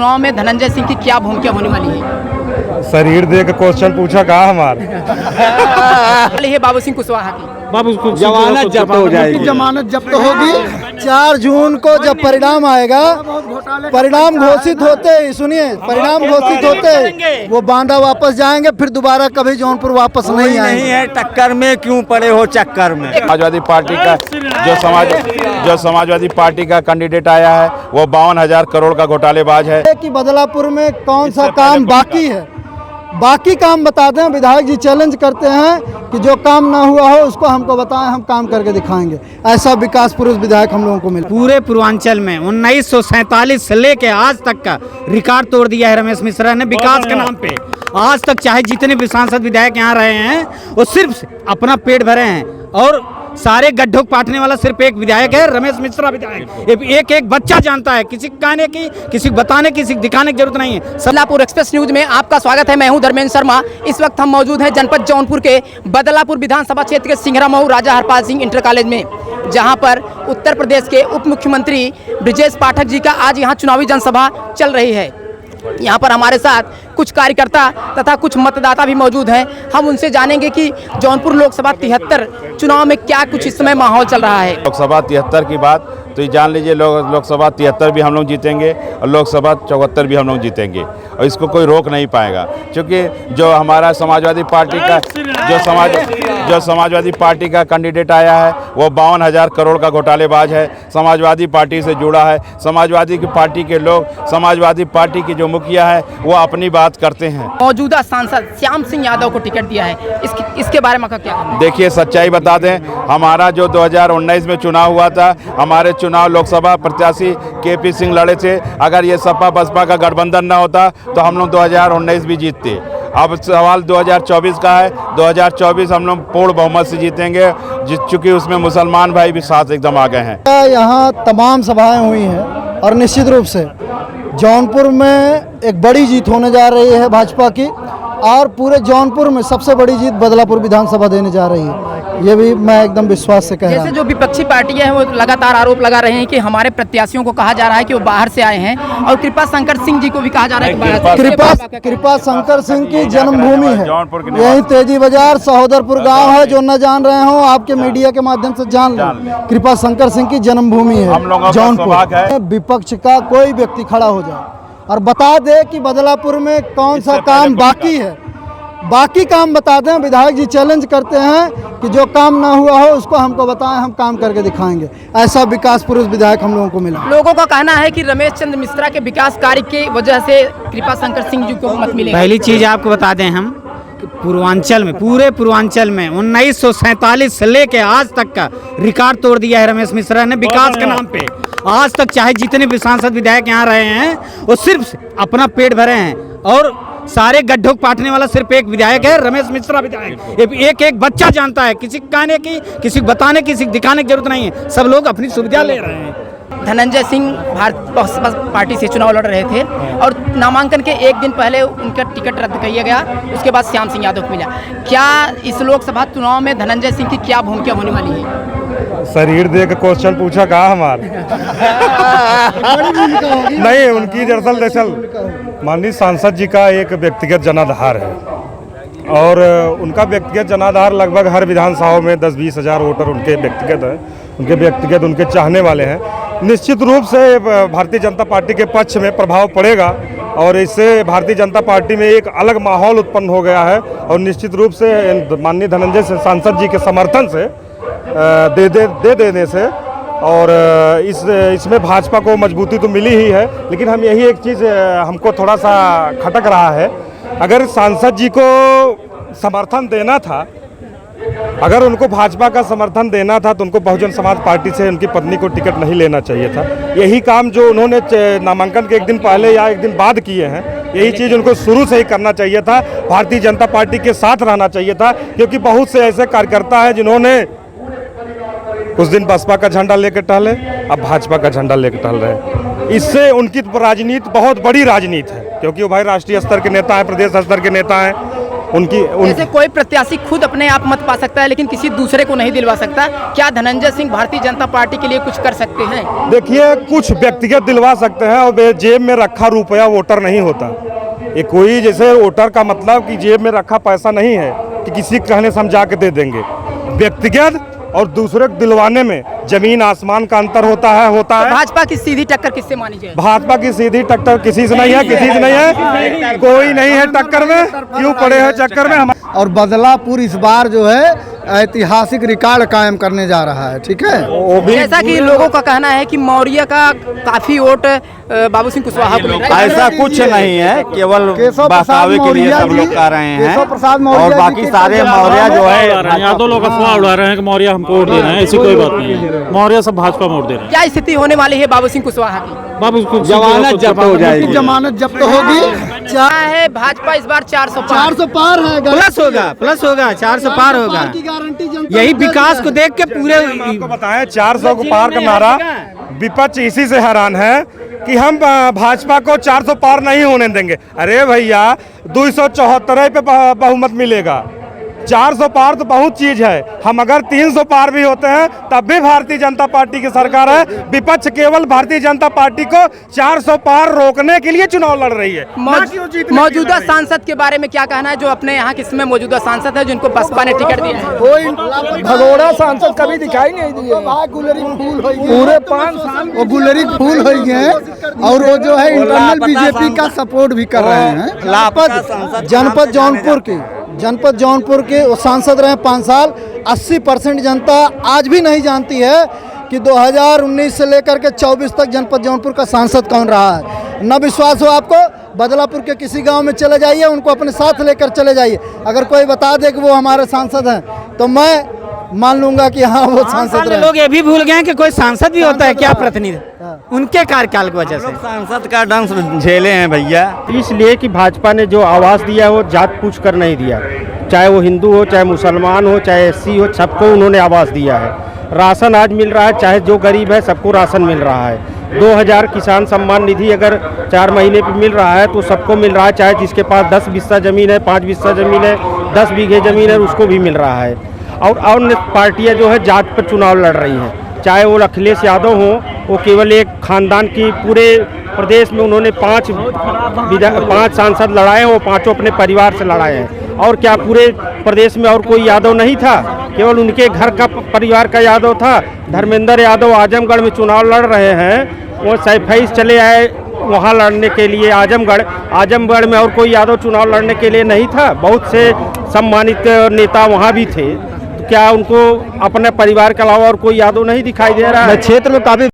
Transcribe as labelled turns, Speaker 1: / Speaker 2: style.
Speaker 1: चुनाव में धनंजय सिंह की क्या भूमिका होने वाली है?
Speaker 2: शरीर दे के क्वेश्चन पूछा कहा हमारे
Speaker 1: है बाबू सिंह कुशवाहा की
Speaker 3: जमानत जब्त हो जाएगी।
Speaker 4: जमानत जब्त होगी 4 जून को जब परिणाम आएगा, परिणाम घोषित होते ही सुनिए, परिणाम घोषित होते ही वो बांदा वापस जाएंगे, फिर दोबारा कभी जौनपुर वापस नहीं आएंगे।
Speaker 3: नहीं है टक्कर में, क्यों पड़े हो चक्कर में।
Speaker 5: समाजवादी पार्टी का जो समाजवादी पार्टी का कैंडिडेट आया है वो 52,000 करोड़ का घोटालेबाज है।
Speaker 4: कि बदलापुर में कौन सा काम बाकी है, बाकी काम बता दें। विधायक जी चैलेंज करते हैं कि जो काम ना हुआ हो उसको हमको बताएं, हम काम करके दिखाएंगे। ऐसा विकास पुरुष विधायक हम लोगों को मिला।
Speaker 6: पूरे पूर्वांचल में 1947 से लेके आज तक का रिकॉर्ड तोड़ दिया है रमेश मिश्रा ने विकास के नाम पे। आज तक चाहे जितने भी सांसद विधायक यहाँ रहे हैं वो सिर्फ अपना पेट भरे हैं और सारे गड्ढों को पाटने वाला सिर्फ एक विधायक है, रमेश मिश्रा विधायक। एक एक बच्चा जानता है, किसी कहने की, किसी बताने, किसी दिखाने की जरूरत नहीं है।
Speaker 1: बदलापुर एक्सप्रेस न्यूज में आपका स्वागत है। मैं हूं धर्मेंद्र शर्मा। इस वक्त हम मौजूद हैं जनपद जौनपुर के बदलापुर विधानसभा क्षेत्र के सिंघरा मऊ राजा हरपाल सिंह इंटर कॉलेज में, जहां पर उत्तर प्रदेश के उप मुख्यमंत्री ब्रजेश पाठक जी का आज यहां चुनावी जनसभा चल रही है। यहाँ पर हमारे साथ कुछ कार्यकर्ता तथा कुछ मतदाता भी मौजूद हैं। हम उनसे जानेंगे कि जौनपुर लोकसभा 73 चुनाव में क्या कुछ इस समय माहौल चल रहा है।
Speaker 5: लोकसभा 73 की बात तो ये जान लीजिए, लोकसभा 73 भी हम लोग जीतेंगे और लोकसभा 74 भी हम लोग जीतेंगे और इसको कोई रोक नहीं पाएगा, क्योंकि जो हमारा समाजवादी पार्टी का कैंडिडेट आया है वो 52,000 करोड़ का घोटालेबाज है। समाजवादी पार्टी से जुड़ा है। समाजवादी की पार्टी के लोग, समाजवादी पार्टी की जो मुखिया है वो अपनी बात करते हैं।
Speaker 1: मौजूदा सांसद श्याम सिंह यादव को टिकट दिया है, इसके बारे में क्या कहना है?
Speaker 5: देखिए, सच्चाई बता दें, हमारा जो 2019 में चुनाव हुआ था, हमारे चुनाव लोकसभा प्रत्याशी केपी सिंह लड़े थे। अगर ये सपा बसपा का गठबंधन न होता तो हम लोग 2019 भी जीतते। अब सवाल 2024 का है। 2024 हम लोग पूर्ण बहुमत से जीतेंगे, चूँकि उसमें मुसलमान भाई भी साथ एकदम आ गए हैं।
Speaker 4: यहाँ तमाम सभाएं हुई हैं और निश्चित रूप से जौनपुर में एक बड़ी जीत होने जा रही है भाजपा की, और पूरे जौनपुर में सबसे बड़ी जीत बदलापुर विधानसभा देने जा रही है। ये भी मैं एकदम विश्वास से कह रहा हूँ।
Speaker 1: जैसे जो विपक्षी पार्टियां हैं वो लगातार आरोप लगा रहे हैं कि हमारे प्रत्याशियों को कहा जा रहा है कि वो बाहर से आए हैं, और कृपा शंकर सिंह जी को भी कहा जा रहा है कि बाहर से।
Speaker 4: कृपा शंकर सिंह की जन्मभूमि है यही तेजी बाजार सहोदरपुर गांव है। जो न जान रहे हो आपके मीडिया के माध्यम से जान लो, कृपा शंकर सिंह की जन्मभूमि है जौनपुर। विपक्ष का कोई व्यक्ति खड़ा हो जाए और बता दे कि बदलापुर में कौन सा काम बाकी है, बाकी काम बता दें। विधायक जी चैलेंज करते हैं कि जो काम ना हुआ हो उसको हमको बताएं, हम काम करके दिखाएंगे। ऐसा विकास पुरुष विधायक हम लोगों को मिला।
Speaker 1: लोगों का कहना है कि रमेश चंद्र मिश्रा के विकास कार्य की वजह से कृपा शंकर सिंह जी को मत मिलेगा।
Speaker 6: पहली चीज आपको बता दें, हम पूर्वांचल में, पूरे पूर्वांचल में 1947 से लेके आज तक का रिकॉर्ड तोड़ दिया है रमेश मिश्रा ने विकास के नाम पे। आज तक चाहे जितने भी सांसद विधायक यहाँ रहे हैं वो सिर्फ अपना पेट भरे हैं और सारे गड्ढों को पाटने वाला सिर्फ एक विधायक है, रमेश मिश्रा विधायक। एक एक बच्चा जानता है, किसी कहने की, किसी बताने, किसी दिखाने की जरूरत नहीं है। सब लोग अपनी सुविधा ले रहे हैं।
Speaker 1: धनंजय सिंह भारतीय पार्टी से चुनाव लड़ रहे थे और नामांकन के एक दिन पहले उनका टिकट रद्द किया गया, उसके बाद श्याम सिंह यादव को मिला। क्या इस लोकसभा चुनाव में धनंजय सिंह की क्या भूमिका होने वाली है?
Speaker 2: शरीर दे के क्वेश्चन पूछा कहा हमारे नहीं, उनकी दरअसल माननीय सांसद जी का एक व्यक्तिगत जनाधार है और उनका व्यक्तिगत जनाधार लगभग हर विधानसभा में 10-20 हज़ार वोटर उनके व्यक्तिगत हैं, उनके चाहने वाले हैं। निश्चित रूप से भारतीय जनता पार्टी के पक्ष में प्रभाव पड़ेगा और इससे भारतीय जनता पार्टी में एक अलग माहौल उत्पन्न हो गया है और निश्चित रूप से माननीय धनंजय सांसद जी के समर्थन से दे देने से और इसमें भाजपा को मजबूती तो मिली ही है। लेकिन हम यही एक चीज़ हमको थोड़ा सा खटक रहा है, अगर सांसद जी को समर्थन देना था, अगर उनको भाजपा का समर्थन देना था तो उनको बहुजन समाज पार्टी से उनकी पत्नी को टिकट नहीं लेना चाहिए था। यही काम जो उन्होंने नामांकन के एक दिन पहले या एक दिन बाद किए हैं, यही चीज़ उनको शुरू से ही करना चाहिए था। भारतीय जनता पार्टी के साथ रहना चाहिए था, क्योंकि बहुत से ऐसे कार्यकर्ता हैं जिन्होंने उस दिन बसपा का झंडा लेकर टहले, अब भाजपा का झंडा लेकर टहल रहे हैं। इससे उनकी राजनीति बहुत बड़ी राजनीति है, क्योंकि वो भाई राष्ट्रीय स्तर के नेता हैं, प्रदेश स्तर के नेता हैं
Speaker 1: जैसे कोई प्रत्याशी खुद अपने आप मत पा सकता है लेकिन किसी दूसरे को नहीं दिलवा सकता, क्या धनंजय सिंह भारतीय जनता पार्टी के लिए कुछ कर सकते हैं?
Speaker 2: देखिए, कुछ व्यक्तिगत दिलवा सकते हैं और जेब में रखा रुपया वोटर नहीं होता। ये कोई जैसे वोटर का मतलब कि जेब में रखा पैसा नहीं है कि किसी कहने से हम जाके दे देंगे। व्यक्तिगत और दूसरे को दिलवाने में जमीन आसमान का अंतर होता है।
Speaker 1: तो भाजपा की सीधी टक्कर किससे मानी जाए?
Speaker 2: भाजपा की सीधी टक्कर किसी से नहीं है, किसी से नहीं है, कोई नहीं है टक्कर में। क्यों पड़े हैं चक्कर में हम?
Speaker 4: और बदलापुर इस बार जो है ऐतिहासिक रिकॉर्ड कायम करने जा रहा है। ठीक है,
Speaker 2: वो भी
Speaker 1: जैसा कि लोगों का कहना है कि मौर्य का काफी वोट बाबू सिंह कुशवाहा को मिल रहा है।
Speaker 3: ऐसा कुछ नहीं है, केवल बहकावे के लिए सब लोग कर रहे हैं और बाकी सारे मौर्य जो है
Speaker 7: यादव लोग अफवाह उड़ा रहे हैं कि मौर्य हमको वोट दे रहे हैं। ऐसी कोई बात नहीं है, मौर्य सब भाजपा में वोट दे रहे हैं।
Speaker 1: क्या स्थिति होने वाली है बाबू सिंह कुशवाहा की?
Speaker 7: बाबू
Speaker 3: जमानत जब्त हो जाएगी।
Speaker 4: जमानत जब्त होगी।
Speaker 1: क्या है भाजपा इस बार 400
Speaker 4: पार है,
Speaker 6: प्लस होगा 400 पार होगा।
Speaker 4: की गारंटी
Speaker 6: यही विकास को देख के पूरे
Speaker 2: आपको बताएं 400 को पार का नारा, विपक्ष इसी से हैरान है कि हम भाजपा को 400 पार नहीं होने देंगे। अरे भैया 274 पे बहुमत मिलेगा, 400 पार तो बहुत चीज है। हम अगर 300 पार भी होते हैं तब भी भारतीय जनता पार्टी की सरकार है। विपक्ष केवल भारतीय जनता पार्टी को 400 पार रोकने के लिए चुनाव लड़ रही है।
Speaker 1: मौजूदा सांसद के बारे में क्या कहना है, जो अपने यहाँ किसमें मौजूदा सांसद है जिनको बसपा ने टिकट दिया है?
Speaker 4: कोई भगोड़ा सांसद कभी दिखाई नहीं दिए। पूरे 5 साल वो गुलरी फूल हो गए और वो जो है इंटरनल बीजेपी का सपोर्ट भी कर रहे हैं। जनपद जौनपुर के वो सांसद रहे 5 साल। 80% जनता आज भी नहीं जानती है कि 2019 से लेकर के 24 तक जनपद जौनपुर का सांसद कौन रहा है। न विश्वास हो आपको, बदलापुर के किसी गांव में चले जाइए, उनको अपने साथ लेकर चले जाइए। अगर कोई बता दे कि वो हमारे सांसद हैं तो मैं मान लूंगा कि हाँ वो सांसद रहे।
Speaker 6: लोग ये भी भूल गए कि कोई सांसद भी होता है क्या प्रतिनिधि, उनके कार्यकाल की वजह से
Speaker 3: सांसद का डंस झेले हैं भैया।
Speaker 8: इसलिए कि भाजपा ने जो आवाज़ दिया है वो जात पूछ कर नहीं दिया, चाहे वो हिंदू हो, चाहे मुसलमान हो, चाहे एससी हो, सबको उन्होंने आवाज़ दिया है। राशन आज मिल रहा है, चाहे जो गरीब है सबको राशन मिल रहा है। 2000 किसान सम्मान निधि अगर 4 महीने पे मिल रहा है तो सबको मिल रहा है, चाहे जिसके पास 10 बिस्सा ज़मीन है, 5 बिस्सा ज़मीन है, 10 बीघे ज़मीन है, उसको भी मिल रहा है। और पार्टियाँ जो है जात पर चुनाव लड़ रही हैं, चाहे वो अखिलेश यादव हो, वो केवल एक खानदान की पूरे प्रदेश में उन्होंने 5 सांसद लड़ाए हैं, वो 5 अपने परिवार से लड़ाए हैं। और क्या पूरे प्रदेश में और कोई यादव नहीं था? केवल उनके घर का परिवार का यादव था। धर्मेंद्र यादव आजमगढ़ में चुनाव लड़ रहे हैं, वो सैफईस चले आए वहाँ लड़ने के लिए आजमगढ़ में और कोई यादव चुनाव लड़ने के लिए नहीं था। बहुत से सम्मानित नेता वहाँ भी थे, तो क्या उनको अपने परिवार के अलावा और कोई यादव नहीं दिखाई दे रहा है?
Speaker 3: क्षेत्र में काफी